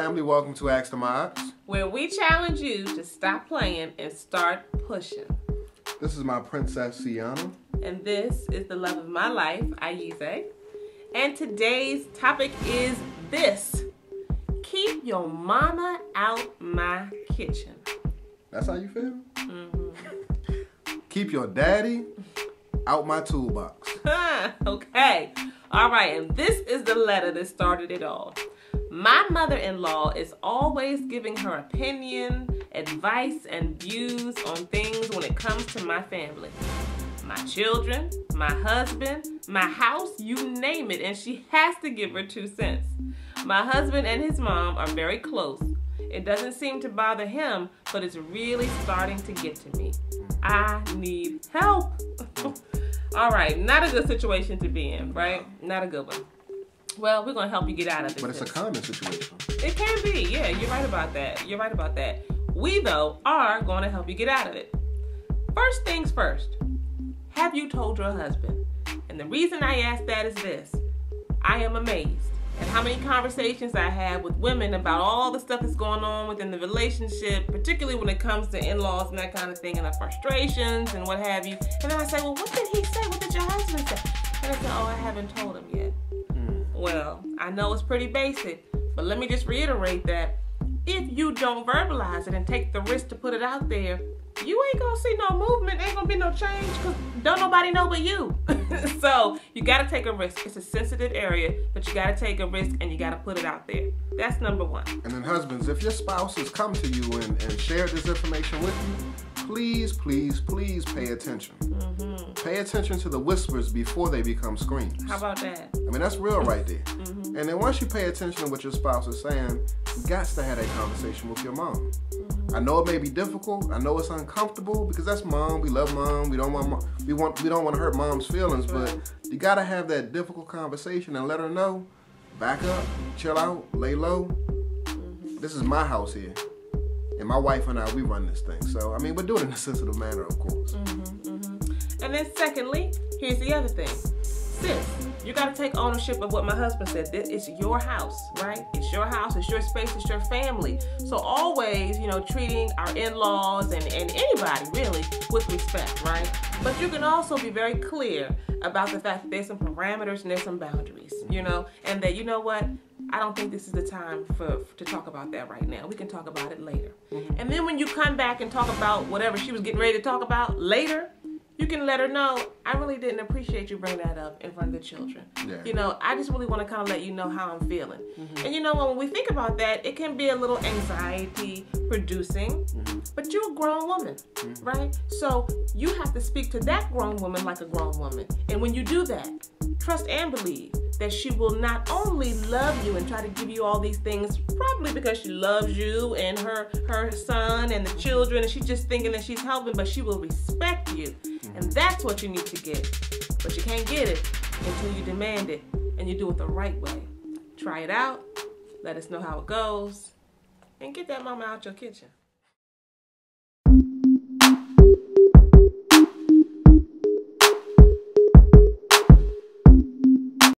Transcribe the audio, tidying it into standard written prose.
family, welcome to Ask the Mods, where we challenge you to stop playing and start pushing. This is my princess, Sienna. And this is the love of my life, Ayize. And today's topic is this: keep your mama out my kitchen. That's how you feel? Mm-hmm. Keep your daddy out my toolbox. Okay. All right, and this is the letter that started it all. My mother-in-law is always giving her opinion, advice, and views on things when it comes to my family. My children, my husband, my house, you name it, and she has to give her 2 cents. My husband and his mom are very close. It doesn't seem to bother him, but it's really starting to get to me. I need help. All right, not a good situation to be in, right? Not a good one. Well, we're going to help you get out of it. But it's a common situation. It can be, yeah, you're right about that. You're right about that. We, though, are going to help you get out of it. First things first, have you told your husband? And the reason I ask that is this: I am amazed at how many conversations I have with women about all the stuff that's going on within the relationship, particularly when it comes to in-laws and that kind of thing, and the frustrations and what have you. And then I say, well, what did he say? What did your husband say? And I say, oh, I haven't told him yet. Well, I know it's pretty basic, but let me just reiterate that if you don't verbalize it and take the risk to put it out there, you ain't gonna see no movement, ain't gonna be no change, because don't nobody know but you. So you gotta take a risk. It's a sensitive area, but you gotta take a risk and you gotta put it out there. That's number one. And then husbands, if your spouse has come to you and shared this information with you, please, please, please pay attention. Mm-hmm. Pay attention to the whispers before they become screams. How about that? I mean, that's real right there. Mm-hmm. And then once you pay attention to what your spouse is saying, you got to have that conversation with your mom. Mm-hmm. I know it may be difficult. I know it's uncomfortable because that's mom. We love mom. We don't want to hurt mom's feelings, but you got to have that difficult conversation and let her know. Back up, chill out, lay low. Mm-hmm. This is my house here. And my wife and I, we run this thing. So, I mean, we're doing it in a sensitive manner, of course. Mm-hmm, mm-hmm. And then secondly, here's the other thing. Sis, you got to take ownership of what my husband said. It's your house, right? It's your house, it's your space, it's your family. So always, treating our in-laws and anybody, really, with respect, right? But you can also be very clear about the fact that there's some parameters and there's some boundaries, and that, you know what? I don't think this is the time to talk about that right now. We can talk about it later. Mm-hmm. And then when you come back and talk about whatever she was getting ready to talk about later, you can let her know, I really didn't appreciate you bringing that up in front of the children. Yeah. I just really want to kind of let you know how I'm feeling. Mm-hmm. And when we think about that, it can be a little anxiety producing, mm-hmm. but you're a grown woman, mm-hmm. right? So you have to speak to that grown woman like a grown woman. And when you do that, trust and believe that she will not only love you and try to give you all these things, probably because she loves you and her son and the children, and she's just thinking that she's helping, but she will respect you. Mm-hmm. And that's what you need to get. But you can't get it until you demand it, and you do it the right way. Try it out, let us know how it goes, and get that mama out your kitchen.